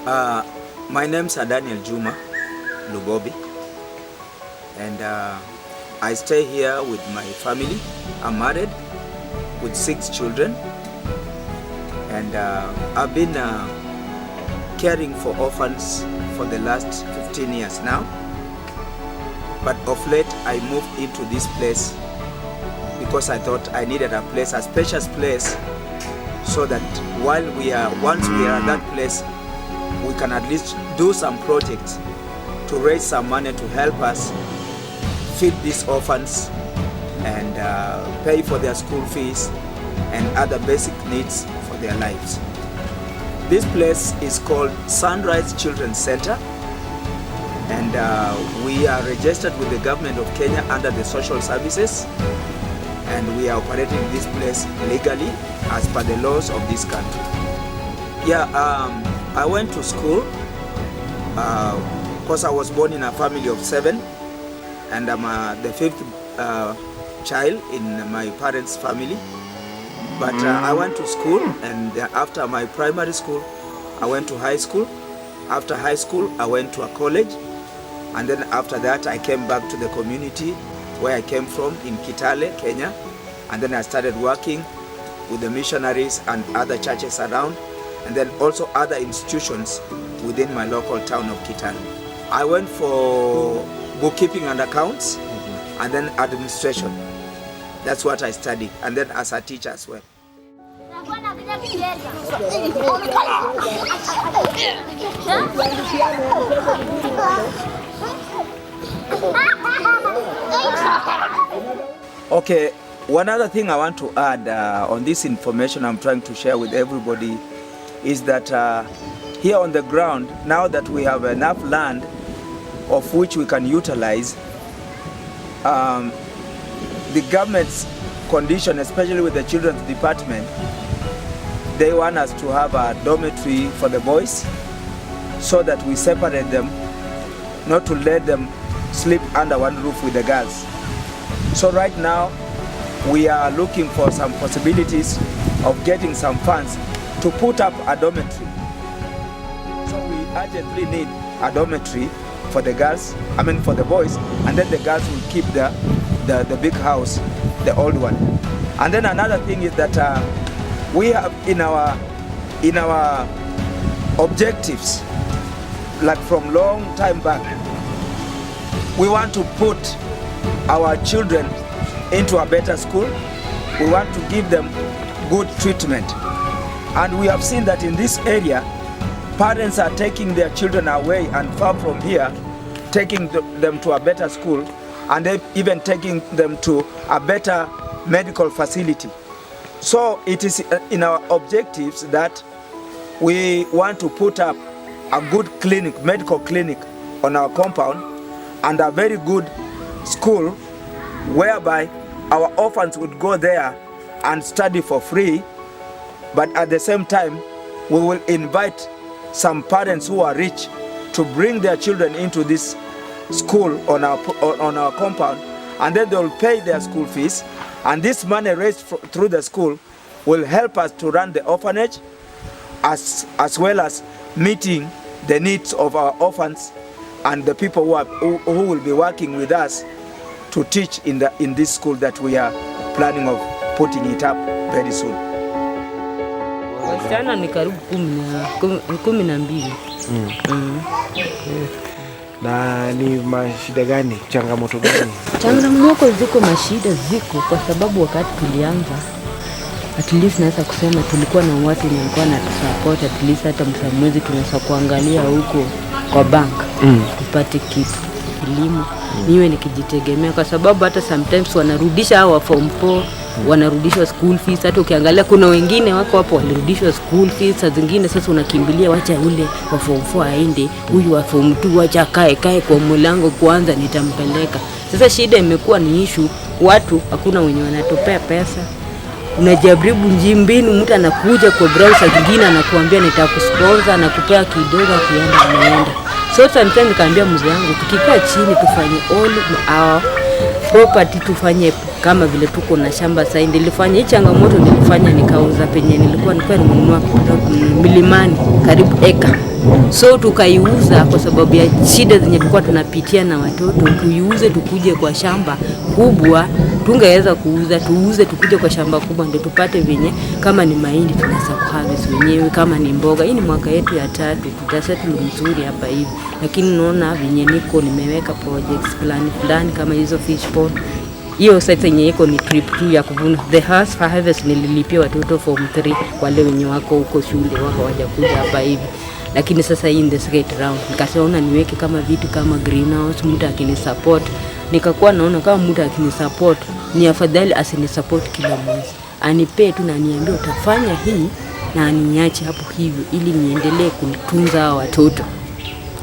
My name's Danniel JUMA LUBOBI, and I stay here with my family. I'm married with 6 children, and I've been caring for orphans for the last 15 years now. But of late, I moved into this place because I thought I needed a place, a spacious place, so that once we are at that place, we can at least do some projects to raise some money to help us feed these orphans and pay for their school fees and other basic needs for their lives. This place is called Sunrise Children's Center, and we are registered with the government of Kenya under the social services, and we are operating this place legally as per the laws of this country. I went to school because I was born in a family of 7, and I'm the 5th child in my parents' family. But I went to school, and after my primary school, I went to high school. After high school, I went to a college, and then after that, I came back to the community where I came from in Kitale, Kenya, and then I started working with the missionaries and other churches around, and then also other institutions within my local town of Kitale. I went for bookkeeping and accounts, and then administration. That's what I studied, and then as a teacher as well. Okay, one other thing I want to add on this information I'm trying to share with everybody is that here on the ground, now that we have enough land of which we can utilize, the government's condition, especially with the children's department, they want us to have a dormitory for the boys so that we separate them, not to let them sleep under one roof with the girls. So right now, we are looking for some possibilities of getting some funds to put up a dormitory. So we urgently need a dormitory for the girls, for the boys, and then the girls will keep the big house, the old one. And then another thing is that we have in our objectives, like from long time back, we want to put our children into a better school. We want to give them good treatment. And we have seen that in this area, parents are taking their children away and far from here, taking them to a better school, and even taking them to a better medical facility. So it is in our objectives that we want to put up a good clinic, medical clinic on our compound, and a very good school whereby our orphans would go there and study for free. But at the same time, we will invite some parents who are rich to bring their children into this school on our compound, and then they will pay their school fees, and this money raised through the school will help us to run the orphanage as well as meeting the needs of our orphans and the people who will be working with us to teach in this school that we are planning of putting it up very soon. Wasichana ni karibu 12. Na ni mashida gani, changamoto gani? Changamoto ziko, mashida ziko, kwa sababu wakati tulianza, at least naweza kusema tulikuwa na watu walikuwa na support, at least hata msamwezi tunaweza kuangalia huko kwa bank tupate kitu elimu, niwe nikijitegemea, kwa sababu hata sometimes wanarudisha hawa form 4, wanarudishwa school fees. Hata ukiangalia kuna wengine wako hapo walirudishwa school fees, saa zingine sasa unakimbilia wacha ule wa form 4 aende, huyu wa form 2 wacha kae kwa mlango kwanza nitampeleka. Sasa shida imekuwa ni issue, watu hakuna wenye wanatopea pesa. Unajaribu mbinu, mtu anakuja kwa browser zingine anakuambia nitakusponsor na kupea kidogo anaenda. So sometimes nikaambia mzee wangu tukikaa chini tufanye all our property tufanye kama vile tuko na shamba sasa. Nilifanya hii changamoto, nilifanya nikauza penye nilikuwa nimenunua milimani karibu eka. So tukaiuza kwa sababu ya shida zenye tulikuwa tunapitia na watoto. Tuiuze tukuje kwa shamba kubwa, tungeweza tuuze tukuje kwa shamba kubwa ndio tupate venye kama ni mahindi tunaweza kuharvest wenyewe, kama ni mboga. Hii ni mwaka yetu ya 3, tutasettle mzuri hapa hivi. Lakini naona venye nimeweka projects fulani kama hizo fish pond. Hiyo sasa yenye iko ni trip 2 ya kuvuna. The harvest nililipia watoto form 3 wale wenye wako huko shule wao hawajakuja hapa hivi. Lakini sasa hii in the second round nikasema niweke kama vitu kama greenhouse, mtu akinisupport. Nikakuwa naona kama mtu akinisupport ni afadhali asinisupport kila mwezi, anipe tu na niambie utafanya hii na niache hapo hivyo ili niendelee kutunza watoto.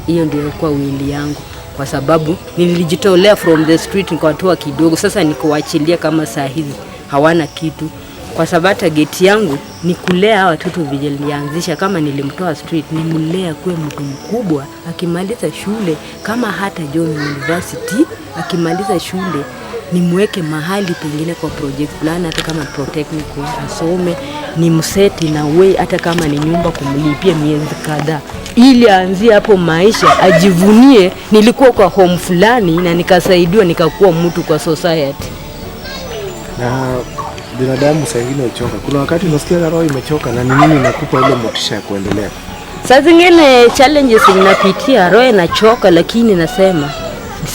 Hiyo ndio kwa wili yangu, kwa sababu nilijitolea from the street nikawatoa kidogo. Sasa nikuachilia kama saa hizi hawana kitu, kwa sababu target yangu ni kulea watoto vile nilianzisha. Kama nilimtoa street, nimlea kuwe mtu mkubwa, akimaliza shule kama hata join university, akimaliza shule nimweke mahali pengine kwa project fulani, hata kama protechnical asome, ni mseti na way, hata kama ni nyumba kumlipia miezi kadhaa, ili aanzie hapo maisha, ajivunie nilikuwa kwa home fulani na nikasaidiwa nikakuwa mtu kwa society. Na binadamu saa nyingine uchoka. Kuna wakati unasikia roho imechoka, na ni nini inakupa ile motisha ya kuendelea? Saa zingine challenges ninapitia, roho inachoka, lakini nasema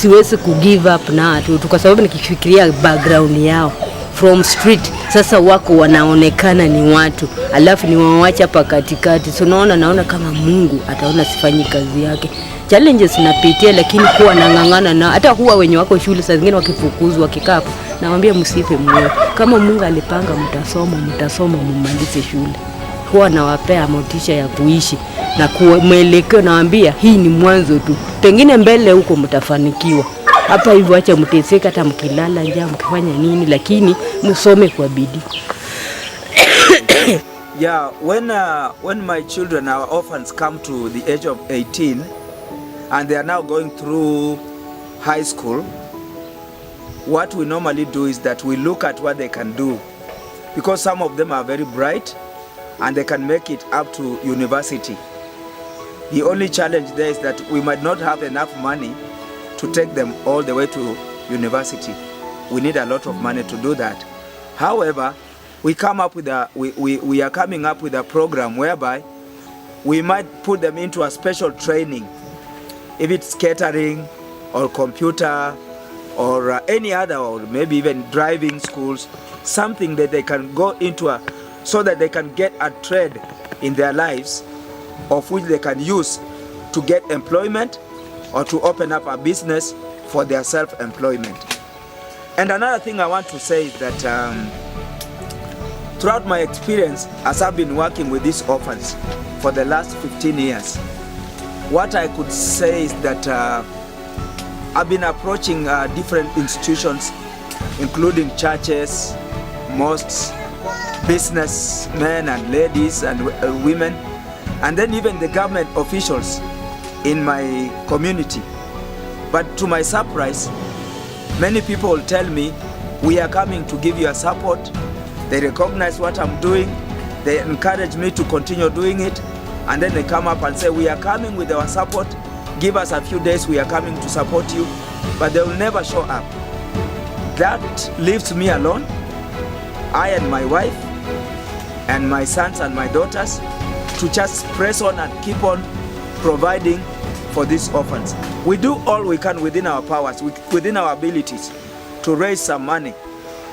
siwezi give up na watu, kwa sababu nikifikiria background yao from street, sasa wako wanaonekana ni watu, alafu ni waacha hapa katikati. So naona kama Mungu ataona sifanyi kazi yake. Challenges napitia, lakini kuwa nangangana na hata huwa wenye wako shule saa zingine wakifukuzwa kikapu, nawaambia msife moyo. Kama Mungu alipanga mtasoma mmalize shule. Huwa nawapea motisha ya kuishi na mwelekeo, nawaambia hii ni mwanzo tu, pengine mbele huko mtafanikiwa. Hapa hivyo acha mteseka, hata mkilala njaa mkifanya nini, lakini msome kwa bidii. Yeah, when my children, our orphans, come to the age of 18 and they are now going through high school, what we normally do is that we look at what they can do, because some of them are very bright and they can make it up to university. The only challenge there is that we might not have enough money to take them all the way to university. We need a lot of money to do that. However, we are coming up with a program whereby we might put them into a special training, if it's catering or computer or any other, or maybe even driving schools, something that they can go into so that they can get a trade in their lives of which they can use to get employment or to open up a business for their self-employment. And another thing I want to say is that throughout my experience, as I've been working with these orphans for the last 15 years, what I could say is that I've been approaching different institutions, including churches, mosques, businessmen and ladies and women, and then even the government officials in my community. But to my surprise, many people tell me, we are coming to give you a support. They recognize what I'm doing, they encourage me to continue doing it, and then they come up and say, we are coming with our support, give us a few days, we are coming to support you, but they will never show up. That leaves me alone, I and my wife and my sons and my daughters, to just press on and keep on providing for these orphans. We do all we can within our powers, within our abilities, to raise some money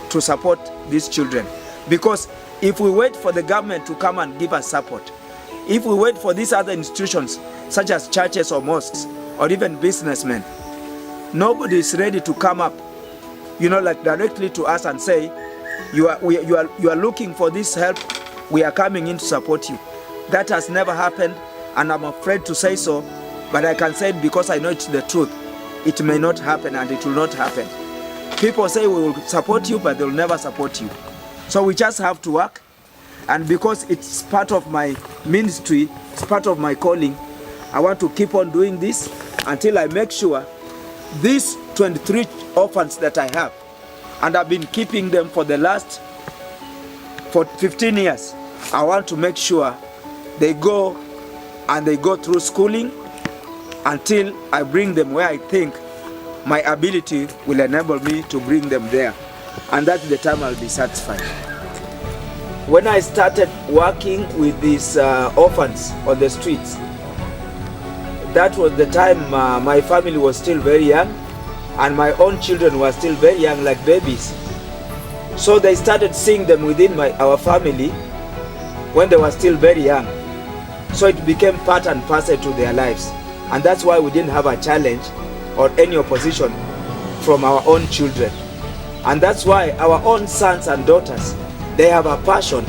to support these children. Because if we wait for the government to come and give us support, if we wait for these other institutions such as churches or mosques or even businessmen, nobody is ready to come up, like directly to us and say, you are looking for this help, we are coming in to support you. That has never happened, and I'm afraid to say so, but I can say it because I know it's the truth. It may not happen, and it will not happen. People say we will support you, but they will never support you. So we just have to work, and because it's part of my ministry, it's part of my calling, I want to keep on doing this until I make sure these 23 orphans that I have, and I've been keeping them for 15 years. I want to make sure they go through schooling until I bring them where I think my ability will enable me to bring them there, and that's the time I'll be satisfied. When I started working with these orphans on the streets, that was the time my family was still very young, and my own children were still very young, like babies. So they started seeing them within our family when they were still very young. So it became part and parcel to their lives. And that's why we didn't have a challenge or any opposition from our own children. And that's why our own sons and daughters, they have a passion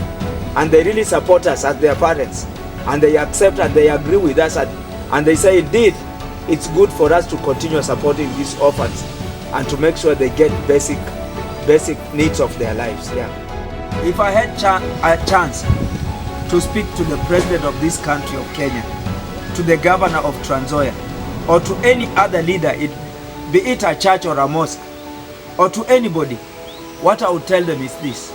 and they really support us as their parents. And they accept and they agree with us, and they say, indeed, it's good for us to continue supporting these orphans and to make sure they get basic needs of their lives. Yeah. If I had a chance to speak to the president of this country of Kenya, to the governor of Trans-Nzoia, or to any other leader, be it a church or a mosque, or to anybody, what I would tell them is this.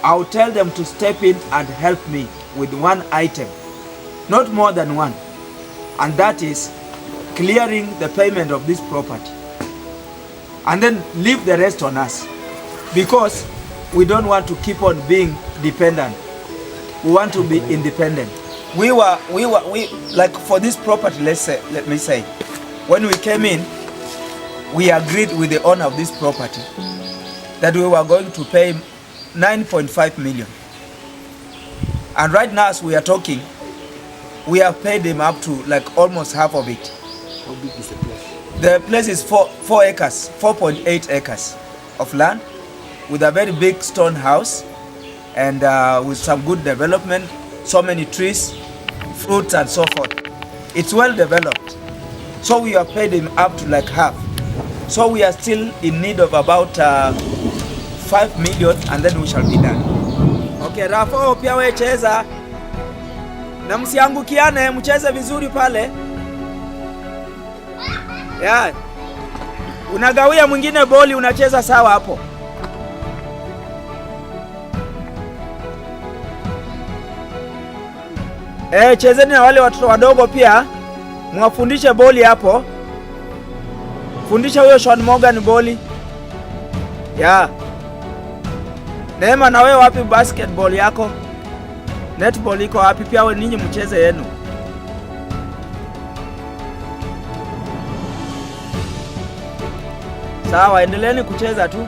I would tell them to step in and help me with one item, not more than one, and that is clearing the payment of this property. And then leave the rest on us, because we don't want to keep on being dependent. We want to be independent. We like for this property, let me say, when we came in, we agreed with the owner of this property that we were going to pay 9.5 million. And right now, as we are talking, we have paid him up to like almost half of it. How big is the place? The place is 4 acres, 4.8 acres of land, with a very big stone house, and with some good development, so many trees, fruits and so forth. It's well developed. So we have paid him up to like half. So we are still in need of about 5 million, and then we shall be done. Okay, Rafo pia we cheza. Na msiangukiane, mcheze vizuri pale. Yeah. Unagawia mwingine boli, unacheza sawa hapo. Chezeni na wale watoto wadogo pia. Mwafundishe boli hapo. Fundisha huyo Sean Morgan boli. Yeah. Neema, na wewe wapi basketball yako? Netball iko wapi? Pia wewe ninyi mcheze yenu. Sawa, endeleeni kucheza tu.